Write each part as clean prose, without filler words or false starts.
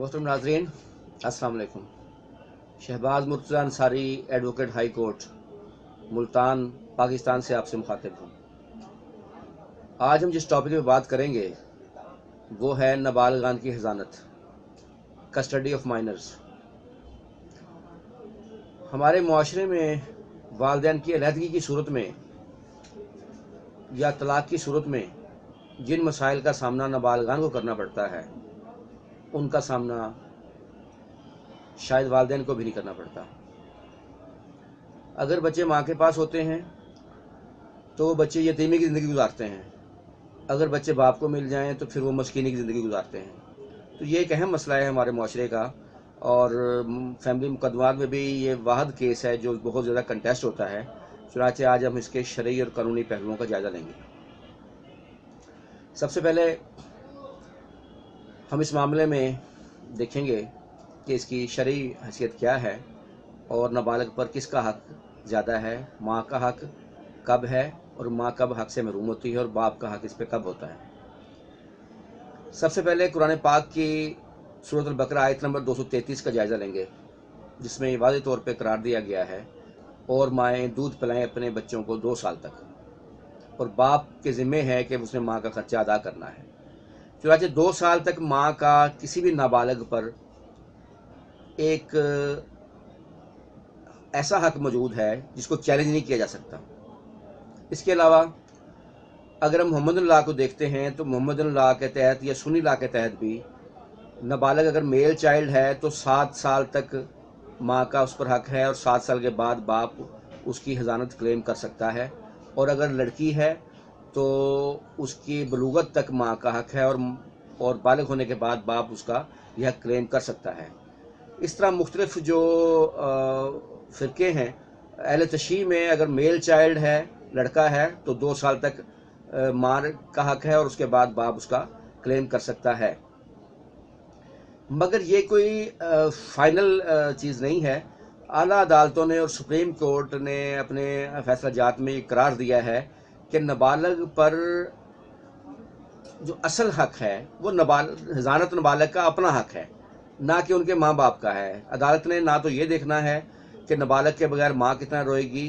मोहतरम नाज़रीन, अस्सलाम वालेकुम। Shahbaz Murtaza Ansari, advocate high court, Multan, Pakistan से आपसे मुखातिब हूँ। आज हम जिस टॉपिक में बात करेंगे वो है नाबालिगान की हिज़ानत, कस्टडी ऑफ माइनर्स। हमारे मुआशरे में वालिदैन की अलहदगी की सूरत में या तलाक़ की सूरत में जिन मसाइल का सामना नाबालिगान को करना पड़ता है, उनका सामना शायद वालिदैन को भी नहीं करना पड़ता। अगर बच्चे माँ के पास होते हैं तो वो बच्चे यतीमी की ज़िंदगी गुजारते हैं, अगर बच्चे बाप को मिल जाएं तो फिर वो मस्कीनी की ज़िंदगी गुजारते हैं। तो ये एक अहम मसला है हमारे मुआशरे का, और फैमिली मुकदमात में भी ये वाहद केस है जो बहुत ज़्यादा कंटेस्ट होता है। चुनांचे आज हम इसके शरई और कानूनी पहलुओं का जायज़ा लेंगे। सबसे पहले हम इस मामले में देखेंगे कि इसकी शरई हैसियत क्या है और नाबालिग पर किसका हक ज़्यादा है, माँ का हक कब है और माँ कब हक से महरूम होती है और बाप का हक इस पे कब होता है। सबसे पहले कुरान पाक की सूरत अल-बकरा आयत नंबर 233 का जायज़ा लेंगे, जिसमें वाज़ेह तौर पे करार दिया गया है और माएँ दूध पिलाएं अपने बच्चों को 2 साल तक, और बाप के ज़िम्मे है कि उसने माँ का खर्चा अदा करना है। चुनांचे 2 साल तक माँ का किसी भी नाबालिग पर एक ऐसा हक मौजूद है जिसको चैलेंज नहीं किया जा सकता। इसके अलावा अगर हम मोहम्मदन लॉ को देखते हैं तो मोहम्मदन लॉ के तहत या सुन्नी लॉ के तहत भी नाबालिग अगर मेल चाइल्ड है तो 7 साल तक माँ का उस पर हक है और 7 साल के बाद बाप उसकी हिज़ानत क्लेम कर सकता है, और अगर लड़की है तो उसकी बलूगत तक माँ का हक है और बालिग होने के बाद बाप उसका यह क्लेम कर सकता है। इस तरह मुख्तलिफ जो फ़िरके हैं अहले तशरीह में, अगर मेल चाइल्ड है, लड़का है, तो 2 साल तक माँ का हक है और उसके बाद बाप उसका क्लेम कर सकता है। मगर ये कोई फ़ाइनल चीज़ नहीं है। आला अदालतों ने और सुप्रीम कोर्ट ने अपने फैसला जात में इकरार दिया है कि नाबालिग पर जो असल हक है वो हिज़ानत नाबालिग का अपना हक है, ना कि उनके माँ बाप का है। अदालत ने ना तो ये देखना है कि नाबालिग के बगैर माँ कितना रोएगी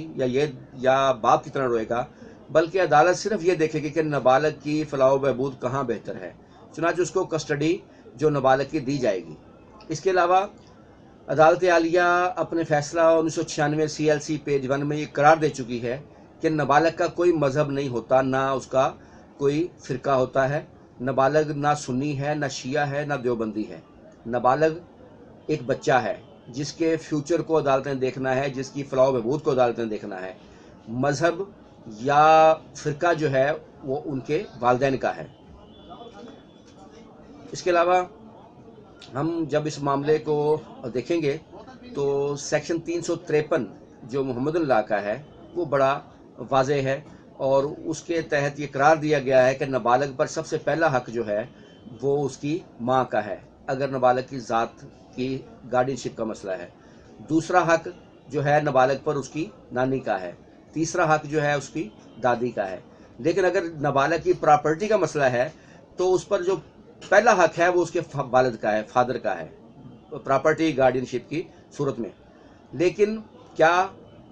या बाप कितना रोएगा, बल्कि अदालत सिर्फ ये देखेगी कि नाबालिग की फलाह बहबूद कहाँ बेहतर है, चुनांचे उसको कस्टडी जो नाबालिग की दी जाएगी। इसके अलावा अदालत आलिया अपने फैसला 1996 CLC पेज 1 में ये करार दे चुकी है कि नाबालिग का कोई मज़हब नहीं होता, ना उसका कोई फ़िरका होता है। नाबालिग ना सुन्नी है, ना शिया है, ना देवबंदी है। नाबालिग एक बच्चा है जिसके फ्यूचर को अदालत ने देखना है, जिसकी फलाह बहबूद को अदालत ने देखना है। मज़हब या फ़िरका जो है वो उनके वालिदैन का है। इसके अलावा हम जब इस मामले को देखेंगे तो सेक्शन 353 जो मोहम्मदन लॉ का है वो बड़ा वाज़ेह है, और उसके तहत ये करार दिया गया है कि नाबालिग पर सबसे पहला हक जो है वो उसकी माँ का है, अगर नाबालिग की ज़ात की गार्डियनशिप का मसला है। दूसरा हक जो है नाबालिग पर उसकी नानी का है। तीसरा हक जो है उसकी दादी का है। लेकिन अगर नाबालिग की प्रॉपर्टी का मसला है तो उस पर जो पहला हक है वो उसके वालिद का है, फादर का है, प्रॉपर्टी गार्डियनशिप की सूरत में। लेकिन क्या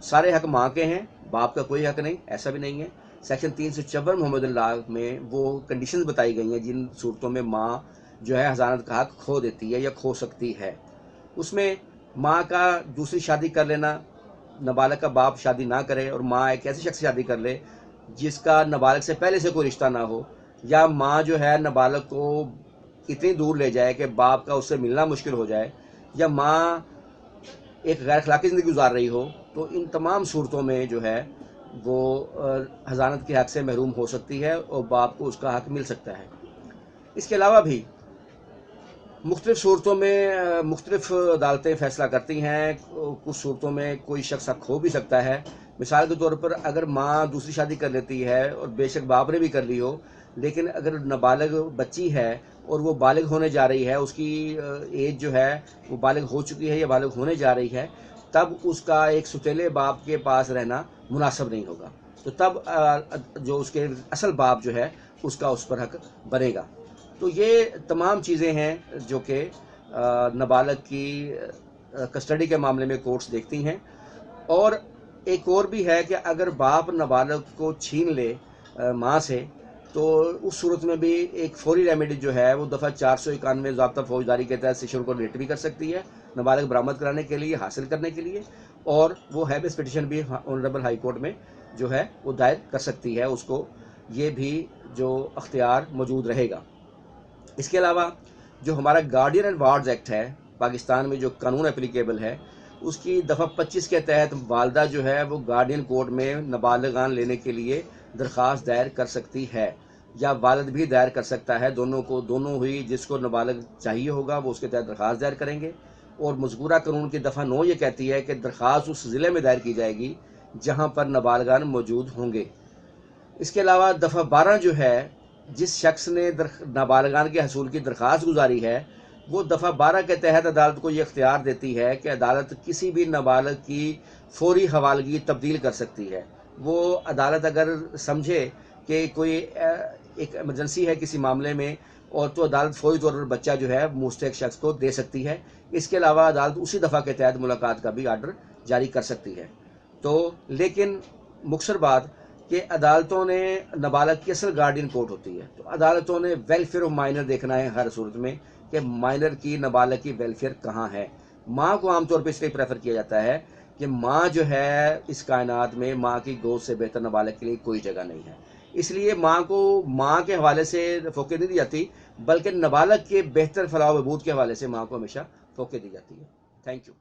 सारे हक माँ के हैं, बाप का कोई हक नहीं? ऐसा भी नहीं है। सेक्शन 354 मोहम्मदन लॉ में वो कंडीशंस बताई गई हैं जिन सूरतों में माँ जो है हिज़ानत का हक खो देती है या खो सकती है। उसमें माँ का दूसरी शादी कर लेना, नाबालिग का बाप शादी ना करे और माँ एक ऐसे शख्स से शादी कर ले जिसका नाबालिग से पहले से कोई रिश्ता ना हो, या माँ जो है नाबालिग को इतनी दूर ले जाए कि बाप का उससे मिलना मुश्किल हो जाए, या माँ एक गैर अखलाकी ज़िंदगी गुजार रही हो, तो इन तमाम सूरतों में जो है वो हिज़ानत के हक से महरूम हो सकती है और बाप को उसका हक मिल सकता है। इसके अलावा भी मुख्तलिफ़ सूरतों में मुख्तलिफ़ अदालतें फ़ैसला करती हैं। कुछ सूरतों में कोई शख्स हक खो भी सकता है। मिसाल के तौर पर अगर माँ दूसरी शादी कर लेती है और बेशक बाप ने भी कर ली हो, लेकिन अगर नाबालिग बच्ची है और वो बालिग होने जा रही है, उसकी एज जो है वो बालिग हो चुकी है या बालिग होने जा रही है, तब उसका एक सुतेले बाप के पास रहना मुनासिब नहीं होगा। तो तब जो उसके असल बाप जो है उसका उस पर हक बनेगा। तो ये तमाम चीज़ें हैं जो कि नाबालग की कस्टडी के मामले में कोर्ट्स देखती हैं। और एक और भी है कि अगर बाप नाबालग को छीन ले माँ से, तो उस सूरत में भी एक फौरी रेमेडी जो है वो दफ़ा 491 ज़ाब्ता फौजदारी के तहत शिशु को रिट भी कर सकती है नाबालग बरामद कराने के लिए, हासिल करने के लिए, और वो हैबियस पिटिशन भी ऑनरेबल हाई कोर्ट में जो है वो दायर कर सकती है, उसको ये भी जो अख्तियार मौजूद रहेगा। इसके अलावा जो हमारा गार्डियन एंड वार्ड्स एक्ट है पाकिस्तान में, जो कानून एप्लीकेबल है, उसकी दफ़ा 25 के तहत वालदा जो है वो गार्डियन कोर्ट में नाबालिगान लेने के लिए दरख्वास्त दायर कर सकती है, या वालिद भी दायर कर सकता है। दोनों हुई, जिसको नाबालिग चाहिए होगा वो उसके तहत दरख्वास्त दायर करेंगे। और मज़कूरा कानून की दफ़ा 9 ये कहती है कि दरख्वास्त उस ज़िले में दायर की जाएगी जहाँ पर नाबालिगान मौजूद होंगे। इसके अलावा दफ़ा 12 जो है, जिस शख्स ने नाबालिगान के हसूल की दरख्वास्त गुजारी है, वो दफ़ा 12 के तहत अदालत को ये इख्तियार देती है कि अदालत किसी भी नाबालिग की फौरी हवालगी तब्दील कर सकती है। वो अदालत अगर समझे कि कोई एक एमरजेंसी है किसी मामले में, और तो अदालत फौरी तौर पर बच्चा जो है मुस्तहिक शख्स को दे सकती है। इसके अलावा अदालत उसी दफ़ा के तहत मुलाकात का भी आर्डर जारी कर सकती है। तो लेकिन मुख्तसर बात कि अदालतों ने नाबालग की असल गार्डियन कोर्ट होती है, तो अदालतों ने वेलफेयर ऑफ माइनर देखना है हर सूरत में कि माइनर की, नाबालग की वेलफेयर कहाँ है। माँ को आमतौर पर इसलिए प्रेफर किया जाता है कि माँ जो है इस कायनात में, माँ की गोद से बेहतर नाबालग के लिए कोई जगह नहीं है। इसलिए माँ को माँ के हवाले से फोके नहीं दी जाती, बल्कि नाबालग के बेहतर फलाह व बहबूद के हवाले से माँ को हमेशा फोके दी जाती है। Thank you.